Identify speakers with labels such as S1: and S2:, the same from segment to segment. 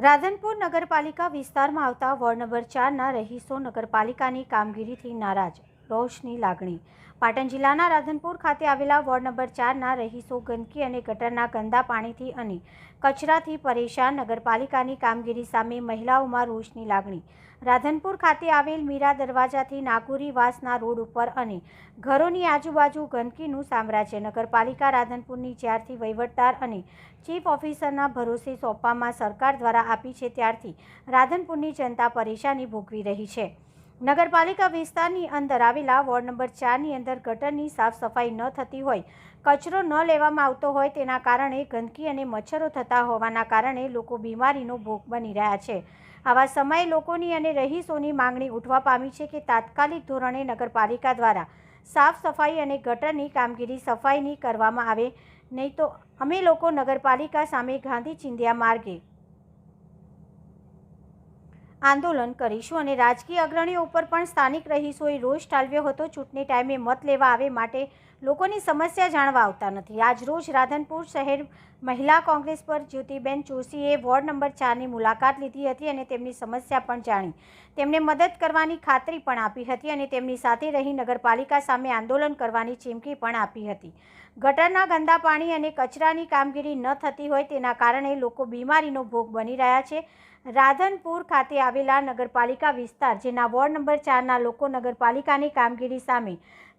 S1: રાધનપુર નગરપાલિકા વિસ્તારમાં આવતા વોર્ડ નંબર 4ના રહીશો નગરપાલિકાની કામગીરીથી નારાજ, રોષની લાગણી। પાટણ જિલ્લાના રાધનપુર ખાતે આવેલા વોર્ડ નંબર 4ના રહીશો ગંદકી અને ગટરના ગંદા પાણીથી અને કચરાથી પરેશાન। નગરપાલિકાની કામગીરી સામે મહિલાઓમાં રોષની લાગણી। રાધનપુર ખાતે આવેલ મીરા દરવાજાથી નાગુરી વાસના રોડ ઉપર અને ઘરોની આજુબાજુ ગંદકીનું સામ્રાજ્ય। નગરપાલિકા રાધનપુરની જ્યારથી વહીવટદાર અને ચીફ ઓફિસરના ભરોસે સોંપવામાં સરકાર દ્વારા આપી છે ત્યારથી રાધનપુરની જનતા પરેશાની ભોગવી રહી છે। નગરપાલિકા વિસ્તારની અંદર આવેલા વોર્ડ નંબર 4ની અંદર ગટરની સાફ સફાઈ ન થતી હોય, કચરો ન લેવામાં આવતો હોય, તેના કારણે ગંદકી અને મચ્છરો થતા હોવાના કારણે લોકો બીમારીનો ભોગ બની રહ્યા છે। આવા સમયે લોકોની અને રહીશોની માંગણી ઉઠવા પામી છે કે તાત્કાલિક ધોરણે નગરપાલિકા દ્વારા સાફ સફાઈ અને ગટરની કામગીરી સફાઈની કરવામાં આવે, નહીં તો અમે લોકો નગરપાલિકા સામે ગાંધી ચિંધ્યા માર્ગે આંદોલન કરીશું। અને રાજકીય અગ્રણીઓ ઉપર પણ સ્થાનિક રહીશોએ રોષ ઠાલવ્યો હતો। ચૂંટણી ટાઈમે મત લેવા આવે માટે લોકોની સમસ્યા જાણવા આવતા નથી। આજ રોજ રાધનપુર શહેર મહિલા કોંગ્રેસ પર જ્યોતિબેન જોશીએ વોર્ડ નંબર 4ની મુલાકાત લીધી હતી અને તેમની સમસ્યા પણ જાણી, તેમને મદદ કરવાની ખાતરી પણ આપી હતી અને તેમની સાથે રહી નગરપાલિકા સામે આંદોલન કરવાની ચીમકી પણ આપી હતી। ગટરના ગંદા પાણી અને કચરાની કામગીરી ન થતી હોય તેના કારણે લોકો બીમારીનો ભોગ બની રહ્યા છે। રાધનપુર ખાતે આવેલા નગરપાલિકા વિસ્તાર જેના વોર્ડ નંબર 4ના લોકો નગરપાલિકાની કામગીરી સામે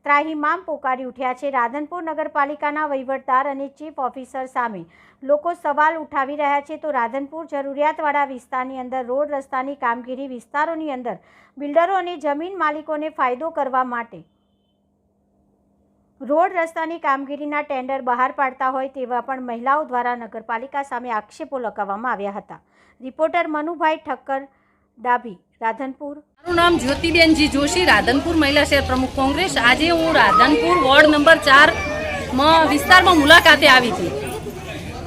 S1: ત્રાહિમામ પોકારી ઉઠ્યા છે। રાધનપુર નગરપાલિકાના વહીવટદાર અને ચીફ ઓફિસર સામે લોકો સવાલ ઉઠાવી રહ્યા છે। તો રાધનપુર જરૂરિયાતવાળા વિસ્તારની અંદર રોડ રસ્તાની કામગીરી વિસ્તારોની અંદર બિલ્ડરો અને જમીન માલિકોને ફાયદો કરવા માટે રોડ રસ્તાની કામગીરીના ટેન્ડર બહાર પાડતા હોય તેવા પણ મહિલાઓ દ્વારા નગરપાલિકા સામે આક્ષેપો લગાવવામાં આવ્યા હતા। રિપોર્ટર મનુભાઈ ઠક્કર, ડાભી, રાધનપુર।
S2: મારું નામ જ્યોતિબેનજી જોશી, રાધનપુર મહિલા શહેર પ્રમુખ કોંગ્રેસ। આજે હું રાધનપુર વોર્ડ નંબર 4 વિસ્તારમાં મુલાકાતે આવી હતી।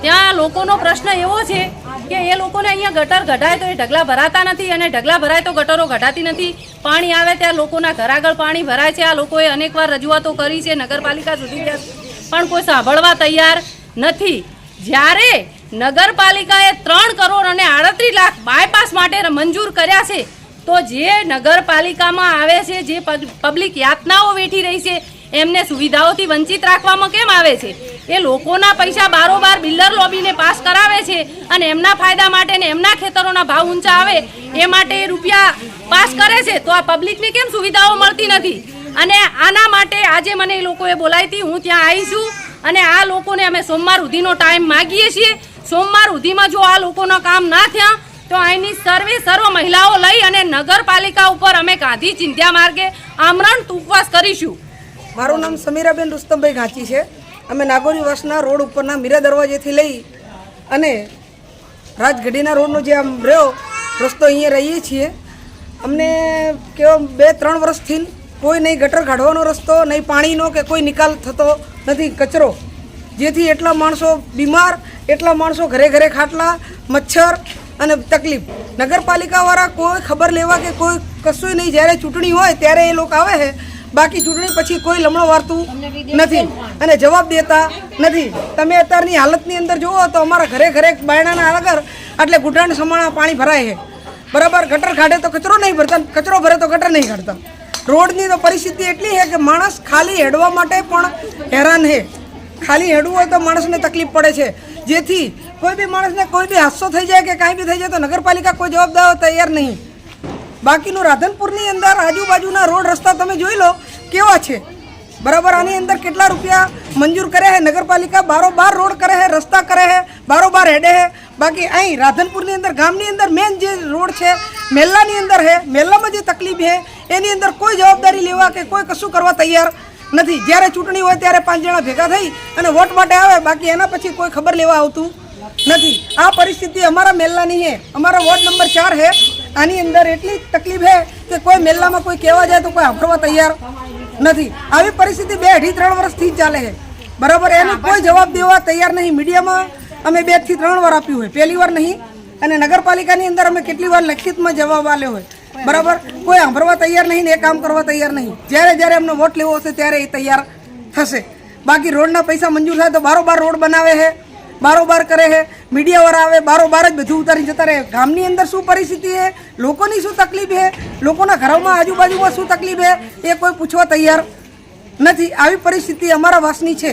S2: ત્યાં લોકોનો પ્રશ્ન એવો છે કે એ લોકોને અહીંયા ગટર ગઢાય તો એ ઢગલા ભરાતા નથી અને ઢગલા ભરાય તો ગટરો ગઢાતી નથી। પાણી આવે ત્યાં લોકોના ઘર આગળ પાણી ભરાય છે। આ લોકોએ અનેકવાર રજૂઆતો કરી છે નગરપાલિકા સુધી, પણ કોઈ સાંભળવા તૈયાર નથી। જ્યારે નગરપાલિકાએ 3 કરોડ અને 38 લાખ બાયપાસ માટે મંજૂર કર્યા છે, તો જે નગરપાલિકામાં આવે છે, જે પબ્લિક યાતનાઓ વેઠી રહી છે, એમને સુવિધાઓથી વંચિત રાખવામાં કેમ આવે છે? એ લોકોના પૈસા બારોબાર બિલ્ડર લોબીને પાસ કરાવે છે અને એમના ફાયદા માટે ને એમના ખેતરોના ભાવ ઊંચા આવે એ માટે રૂપિયા પાસ કરે છે, તો આ પબ્લિકને કેમ સુવિધાઓ મળતી નથી? અને આના માટે આજે મને એ લોકોએ બોલાવી હતી, હું ત્યાં આવી છું અને આ લોકોને અમે સોમવાર સુધીનો ટાઈમ માગીએ છીએ। સોમવાર સુધીમાં જો આ લોકોના કામ ના થયા તો અહીંની સર્વ મહિલાઓ લઈ અને નગરપાલિકા ઉપર અમે ગાંધી ચિંધ્યા માર્ગે આમરણ ઉપવાસ કરીશું।
S3: મારું નામ સમીરાબેન રુસ્તમભાઈ ઘાંચી છે। અમે નાગોરી વાસના રોડ ઉપરના મીરા દરવાજેથી લઈ અને રાજગઢીના રોડનો જે આમ રહ્યો રસ્તો અહીંયા રહીએ છીએ। અમને કેવો 2-3 વર્ષથી કોઈ નહીં ગટર કાઢવાનો રસ્તો, નહીં પાણીનો કે કોઈ નિકાલ થતો નથી, કચરો, જેથી એટલા માણસો બીમાર, એટલા માણસો ઘરે ઘરે ખાટલા, મચ્છર અને તકલીફ। નગરપાલિકાવાળા કોઈ ખબર લેવા કે કોઈ કશું નહીં, જ્યારે ચૂંટણી હોય ત્યારે એ લોકો આવે છે, બાકી ચૂંટણી પછી કોઈ લમણો વારતું નથી અને જવાબ દેતા નથી। તમે અત્યારની હાલતની અંદર જુઓ તો અમારા ઘરે ઘરે બાયણાના આગળ એટલે ઘૂંટણ સમાણા પાણી ભરાય છે, બરાબર। ગટર કાઢે તો કચરો નહીં ભરતા, કચરો ભરે તો ગટર નહીં કાઢતા। રોડની તો પરિસ્થિતિ એટલી છે કે માણસ ખાલી હેડવા માટે પણ હેરાન છે। ખાલી હેડવું હોય તો માણસને તકલીફ પડે છે, જેથી કોઈ બી માણસને કોઈ બી હાદસો થઈ જાય કે કાંઈ બી થઈ જાય તો નગરપાલિકા કોઈ જવાબદાર તૈયાર નહીં। બાકીનું રાધનપુરની અંદર આજુબાજુના રોડ રસ્તા તમે જોઈ લો કેવા છે, બરાબર। આની અંદર કેટલા રૂપિયા મંજૂર કર્યા છે નગરપાલિકા, બારોબાર રોડ કરે છે, રસ્તા કરે છે, બારોબાર હેડે છે। બાકી અહીં રાધનપુરની અંદર ગામની અંદર મેન જે રોડ છે મેલ્લાની અંદર છે, મેલ્લામાં જે તકલીફ છે એની અંદર કોઈ જવાબદારી લેવા કે કોઈ કશું કરવા તૈયાર નથી। જ્યારે ચૂંટણી હોય ત્યારે 5 જણા ભેગા થઈ અને વોટ માટે આવે, બાકી એના પછી કોઈ ખબર લેવા આવતું નથી। આ પરિસ્થિતિ અમારા મેલ્લાની છે, અમારા વોર્ડ નંબર 4 છે। આની અંદર એટલી તકલીફ છે કે કોઈ મેલ્લામાં કોઈ કહેવા જાય તો કોઈ સાંભળવા તૈયાર નથી। આવી પરિસ્થિતિ 2-3 વર્ષથી જ ચાલે છે, બરાબર। એનો કોઈ જવાબ દેવા તૈયાર નહીં। મીડિયામાં અમે 2 થી 3 વાર આપ્યું હોય, પહેલી વાર નહીં, અને નગરપાલિકાની અંદર અમે કેટલી વાર લેખિતમાં જવાબ આપ્યો હોય, બરાબર। કોઈ સાંભળવા તૈયાર નહીં ને એ કામ કરવા તૈયાર નહીં। જ્યારે જ્યારે એમને વોટ લેવો હશે ત્યારે એ તૈયાર થશે। બાકી રોડના પૈસા મંજૂર થાય તો બારોબાર રોડ બનાવે છે, બારોબાર કરે છે, મીડિયાવાળા આવે બારોબાર જ બધું ઉતારી જતા રહે. ગામની અંદર શું પરિસ્થિતિ છે, લોકોની શું તકલીફ છે, લોકોના ઘરોમાં આજુબાજુમાં શું તકલીફ છે, એ કોઈ પૂછવા તૈયાર નથી. આવી પરિસ્થિતિ અમારા વાસની છે.